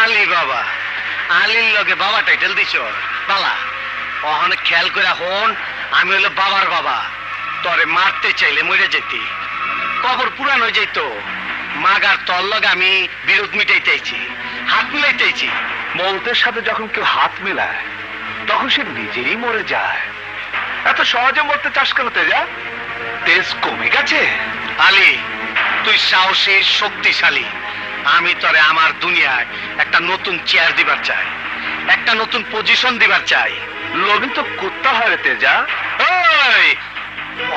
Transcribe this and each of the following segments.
আলী বাবা, আলীর লগে বাবা টাইটেল দিছ বালা। ওখানে খেয়াল করে হন, আমি হলো বাবার বাবা। তরে মারতে চাইলে মরে যেতি, কবর পুরান হয়ে যেত। মাগার তর লগে আমি বিরোধ মিটাইতেছি, হাত মিলাইতেছি। মৌতের সাথে যখন কেউ হাত মেলায় তখন সে নিজেই মরে যায়। এত সহজে মরতে চাস কেন তেজা? তেজ কমে গেছে? আলী, তুই সাহসী, শক্তিশালী। আমি তরে আমার দুনিয়ায় একটা নতুন চেয়ার দিবার চাই, একটা নতুন পজিশন দিবার চাই। লোভী তো কুত্তা হয় রে তেজা। ওই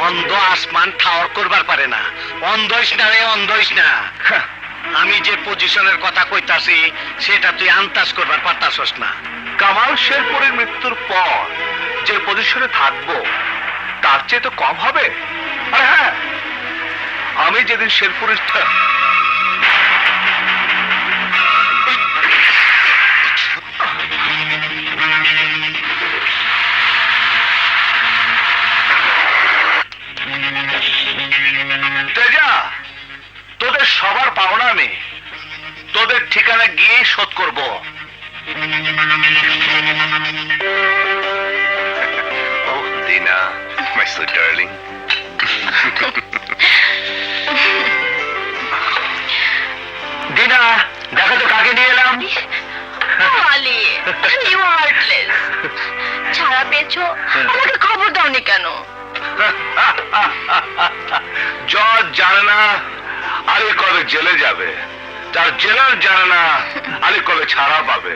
অন্ধ আসমান ঠাওর করবার পারে না। অন্ধইস না রে, অন্ধইস না। আমি যে পজিশনের কথা কইতাছি সেটা তুই আন্দাজ করবার পারতাছস না। কামাল শেরপুরের মৃত্যুর পর যে পজিশনে থাকবো তার চেয়ে তো কম হবে। আরে হ্যাঁ, আমি যেদিন শেরপুরের তেজা, তোদের সবার পাওনা আমি তোদের ঠিকানা গিয়ে শোধ করব। Oh, Dina, my sweet darling. দিনা, দেখো তো কাকে নিয়ে এলাম। Ali, you are heartless. ছাড়া পেয়েছো, আমাকে খবর দাওনি কেন? জজ জানে না আলী কবে জেলে যাবে, তার জেলার জানে না আলী কবে ছাড়া পাবে।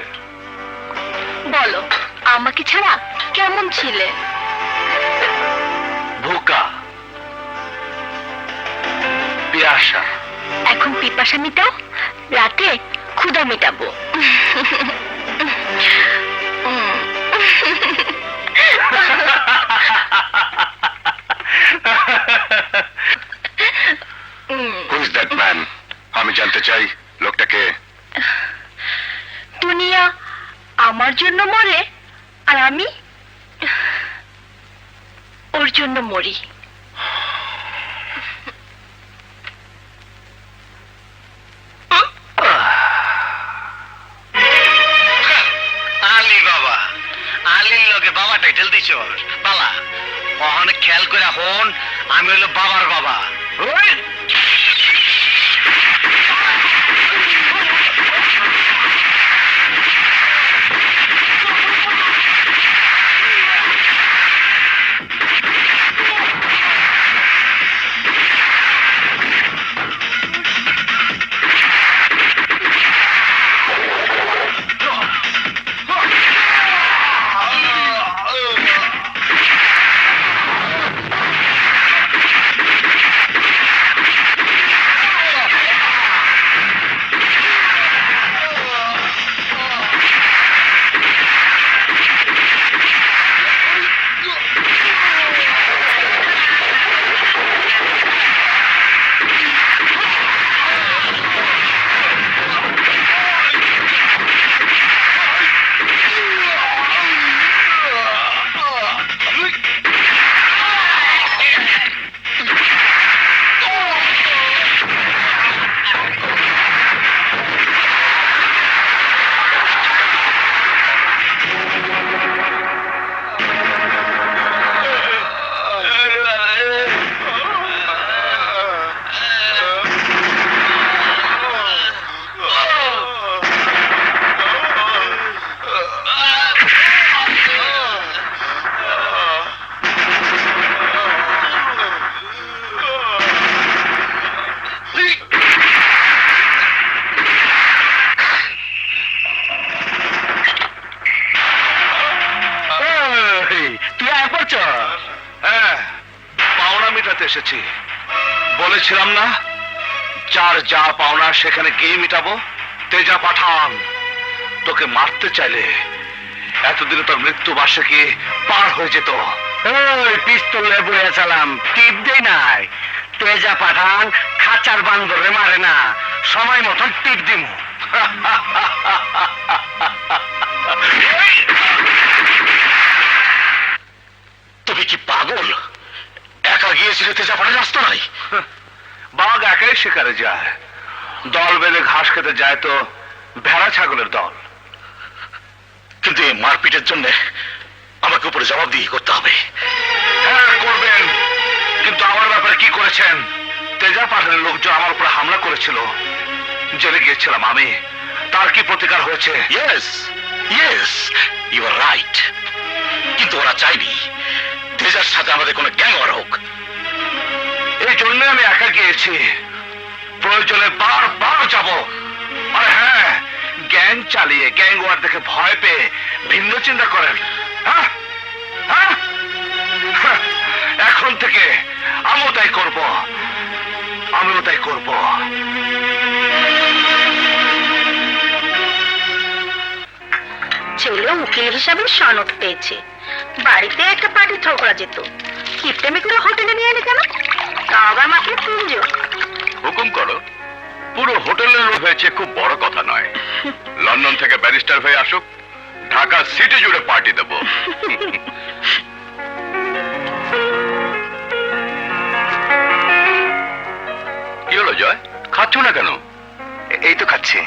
বলো, আমাকে ছাড়া কেমন ছিলে? ভোকা, পিয়াসা। এখন পিপাসা মিটাও, রাতে ক্ষুধা মিটাবো। Who is that man? আমি জানতে চাই লোকটাকে। দুনিয়া আমার জন্য মরে আর আমি ওর জন্য মরি। আলী বাবা, আলীর লগে বাবা টাইটেল দিছ বালা। ওখানে খেয়াল করে হন, আমি হলো বাবার বাবা। ওই তুই আয় পড়ছ? হ্যাঁ, পাওনা মিটাতে এসেছি। বলেছিলাম না, যার যা পাওনা সেখানে গিয়ে মিটাবো। তেজা পাঠান, তোকে মারতে চাইলে এতদিনে তোর মৃত্যু বার্ষিকী পার হয়ে যেত। ওই পিস্তল বইয়া চালাম, টিপ দেই নাই। তেজা পাঠান খাঁচার বান্দরে মারে না, সময় মতন টিপ দিমু। তুমি কি পাগল? একা গিয়েছিলে তেজা পাঠান, রাস্তা নাই। বাঘ একাই শিকারে যায়, দল বেঁধে ঘাস খেতে যায় তো ভেড়া ছাগলের দল। কিন্তু এই মারপিটের জন্য আমাকে উপরে জবাবদিহি করতে হবে। হ্যাঁ করবেন, কিন্তু আমার ব্যাপারে কি করেছেন? তেজা পাঠানের লোকজন আমার উপরে হামলা করেছিল, জেলে গিয়েছিলাম আমি। তার কি প্রতিকার হয়েছে? Yes yes, you are right. কিন্তু ওরা চাইনি তেজার সাথে আমাদের কোনো গ্যাং ওয়ার হোক। এই জন্য আমি একা গিয়েছি, প্রয়োজনে বারবার যাব। আর হ্যাঁ, গ্যাং চালিয়ে গ্যাং ওয়ার দেখে ভয় পেয়ে ভিন্ন চিন্তা করেন? হ্যাঁ হ্যাঁ, এখন থেকে আমিও তাই করব, আমিও তাই করব। ছেলে উকিল হিসাবে সনদ পেয়েছে, বাড়িতে একটা পার্টি থ্রো করা যেত। কিপটেমি করে হোটেলে নিয়ে এলে কেন? তা আবার মাত্র 3 জন। হুকুম করো। পুরো হোটেলের লোক হয়েছে খুব বড় কথা নয়। লন্ডন থেকে ব্যারিস্টার হয়ে আসুক, ঢাকা সিটি জুড়ে পার্টি দেব। কি হলো জয়, খাচ্ছ না কেন? এই তো খাচ্ছি।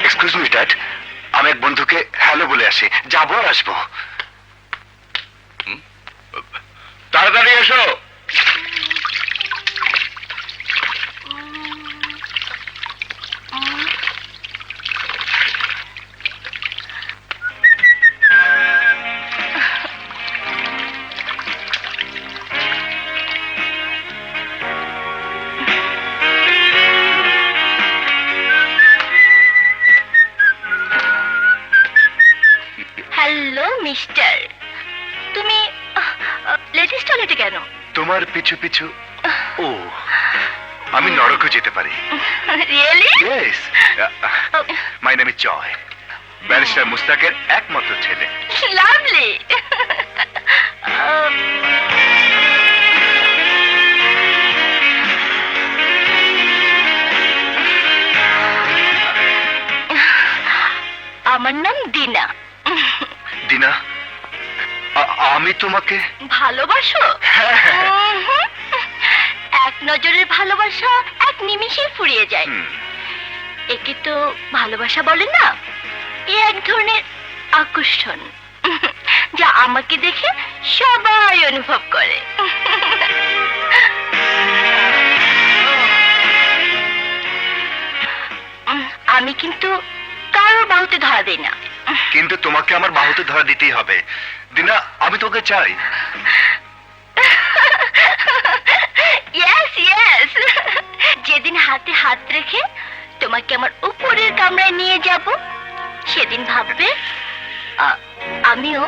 এক্সকিউজ মি ড্যাড, আমি এক বন্ধুকে হ্যালো বলে আসি, যাবো আর আসবো। তাড়াতাড়ি এসো। হ্যালো মিস্টার, তুমি লেডিস টয়লেটে কেন? তোমার পিছু পিছু। ও, আমি নরকও যেতে পারি। Really? Yes, my name is Joy, barrister মুস্তাকের একমাত্র ছেলে। লাভলি। আমার নাম দিনা। দিনা, আমি তোমাকে ভালোবাসো? হ্যাঁ। উহুম। এক নজরের ভালোবাসা এক নিমিষে ফুরিয়ে যায়। একে তো ভালোবাসা বলে না, এ এক ধরনের আকর্ষণ, যা আমাকে দেখে সবাই অনুভব করে। আমি কিন্তু কারোর বাহুতে ধরা দেই না। কিন্তু তোমাকে আমার বাহুতে ধরা দিতেই হবে। দিনা, আমি তোকে চাই। ইয়েস ইয়েস, যেদিন হাতে হাত রেখে তোমাকে আমার উপরের কামরায় নিয়ে যাব, সেদিন ভাববে আমিও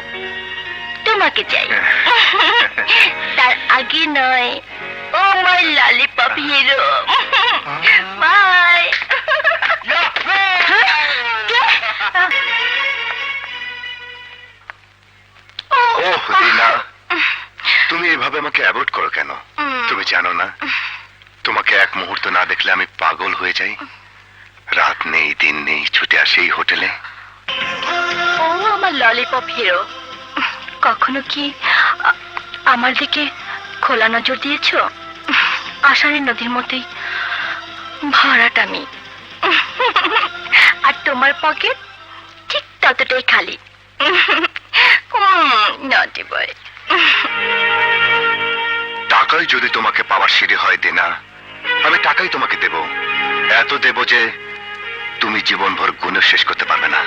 তোমাকে চাই। তার আগে নয়। ও মাই ললিপপ হিরো, বাই। ওহ দিনা, তুমি এভাবে আমাকে অ্যাভয়েড করো কেন? তুমি জানো না, তোমাকে এক মুহূর্ত না দেখলে আমি পাগল হয়ে যাই। রাত নেই দিন নেই ছুটে আসে এই হোটেলে। ও আমার ললিপপ হিরো, কখনো কি আমার দিকে খোলা নজর দিয়েছো? আষাঢ়ের নদীর মতোই ভরাট আমি, আর তোমার পকেট ঠিক ততটাই খালি। নটি বয়। টাকা টাকাই যদি তোমাকে পাওয়ার সিঁড়ি হয় দেনা, আমি টাকাই তোমাকে দেব, এত দেব যে তুমি জীবনভর গুণে শেষ করতে পারবে না।